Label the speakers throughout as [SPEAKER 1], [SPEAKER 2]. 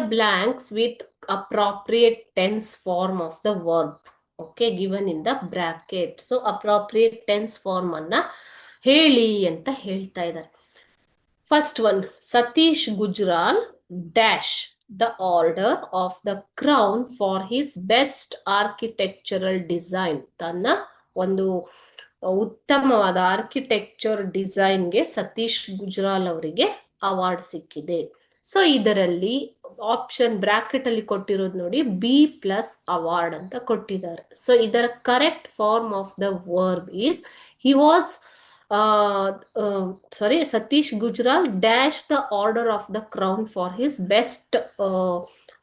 [SPEAKER 1] the blanks with appropriate tense form of the verb. Okay, given in the bracket. So appropriate tense form ಅನ್ನ ಹೇಳಿ ಅಂತ ಹೇಳ್ತಾ ಇದ್ದಾರೆ. First one, Satish Gujral dash the order of the crown for his best architectural design. ತನ್ನ ಒಂದು ಉತ್ತಮವಾದ architecture ಡಿಸೈನ್ಗೆ Satish Gujral ಅವರಿಗೆ award ಸಿಕ್ಕಿದೆ. ಸೊ ಇದರಲ್ಲಿ ಆಪ್ಷನ್ ಬ್ರಾಕೆಟ್ ಅಲ್ಲಿ ಕೊಟ್ಟಿರೋದು ನೋಡಿ, ಬಿ ಪ್ಲಸ್ ಅವಾರ್ಡ್ ಅಂತ ಕೊಟ್ಟಿದ್ದಾರೆ. ಸೊ ಇದರ correct form of the verb is he was Satish Gujral dash the order of the crown for his best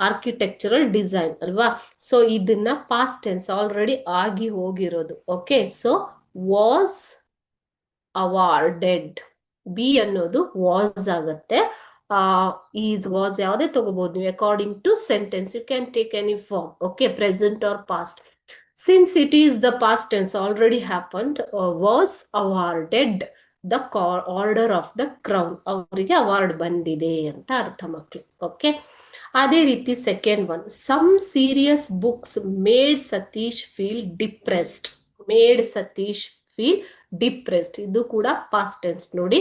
[SPEAKER 1] architectural design ಅಲ್ವಾ. ಸೊ ಇದನ್ನ ಪಾಸ್ಟ್ ಟೆನ್ಸ್ ಆಲ್ರೆಡಿ ಆಗಿ ಹೋಗಿರೋದು. Okay, so was awarded, be ಅನ್ನೋದು was ಆಗತ್ತೆ. Is was ಯಾವುದೇ ತಗೋಬಹುದು ನೀವು according to sentence. You can take any form. Okay, present or past. Since it is the past tense already happened, was awarded the order of the crown. ಅವರಿಗೆ award ಬಂದಿದೆ ಅಂತ ಅರ್ಥ ಮಕ್ಕಳು. Okay, ಅದೇ ರೀತಿ second one, some serious books made Satish feel depressed. Made Satish feel depressed, ಇದು ಕೂಡ past tense ನೋಡಿ.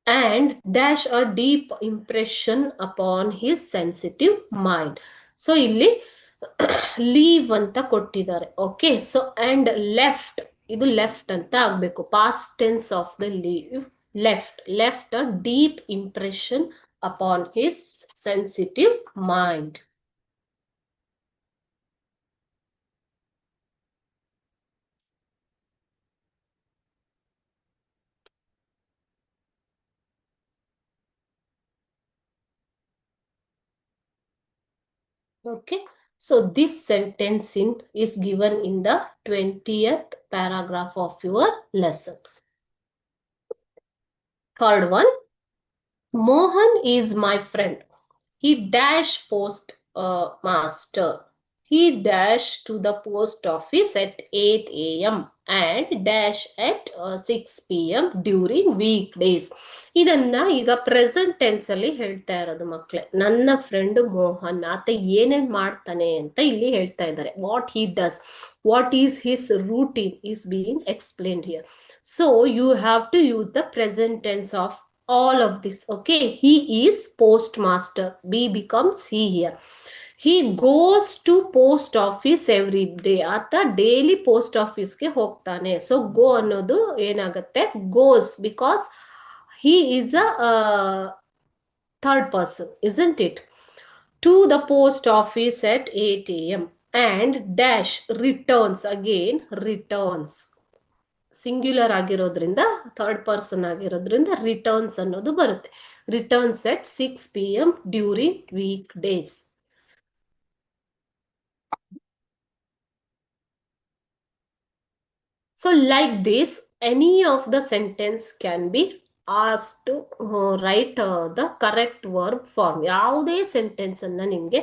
[SPEAKER 1] And dash a deep impression upon his sensitive mind. So ಇಲ್ಲಿ ಲೀವ್ ಅಂತ ಕೊಟ್ಟಿದ್ದಾರೆ. ಓಕೆ, ಸೊ ಅಂಡ್ ಲೆಫ್ಟ್, ಇದು ಲೆಫ್ಟ್ ಅಂತ ಆಗ್ಬೇಕು. Past tense of the leave, left. Left a deep impression upon his sensitive mind. Okay, so this sentence is given in the 20th paragraph of your lesson. Third one, Mohan is my friend. He dash post master. He dash to the post office at 8 a.m. and dash at 6 p.m. during weekdays. ಇದನ್ನ ಈಗ present tense ಅಲ್ಲಿ ಹೇಳ್ತಾ ಇರೋದು ಮಕ್ಕಳೇ. ನನ್ನ friend Mohan, ಆತ ಏನೇನ್ ಮಾಡ್ತಾನೆ ಅಂತ ಇಲ್ಲಿ ಹೇಳ್ತಾ ಇದ್ದಾರೆ. What he does, what is his routine is being explained here. So you have to use the present tense of all of this. Okay, he is postmaster, B becomes he here. He goes to post office every day. ಆತ daily post ಆಫೀಸ್ಗೆ ಹೋಗ್ತಾನೆ. So go ಅನ್ನೋದು ಏನಾಗುತ್ತೆ, goes, because he is a third person, isn't it? To the post office at 8 a.m. and dash returns, again returns, singular ಆಗಿರೋದ್ರಿಂದ third person ಆಗಿರೋದ್ರಿಂದ returns ಅನ್ನೋದು ಬರುತ್ತೆ. Returns at 6 p.m. During week days. So like this any of the sentence can be asked to write the correct verb form. ಯಾವುದೇ sentence ಅನ್ನ ನಿಮ್ಗೆ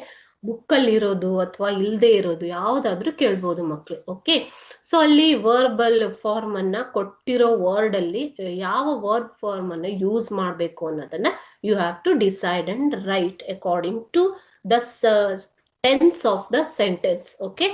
[SPEAKER 1] ಬುಕ್ಕಲ್ಲಿ ಇರೋದು ಅಥವಾ ಇಲ್ಲದೆ ಇರೋದು ಯಾವ್ದಾದ್ರು ಕೇಳ್ಬೋದು ಮಕ್ಕಳು. ಓಕೆ, ಸೊ ಅಲ್ಲಿ ವರ್ಬಲ್ ಫಾರ್ಮ್ ಅನ್ನ ಕೊಟ್ಟಿರೋ ವರ್ಡ್ ಅಲ್ಲಿ ಯಾವ ವರ್ಬ್ ಫಾರ್ಮ್ ಅನ್ನ ಯೂಸ್ ಮಾಡಬೇಕು ಅನ್ನೋದನ್ನ you have to decide and write according to the tense of the sentence. Okay,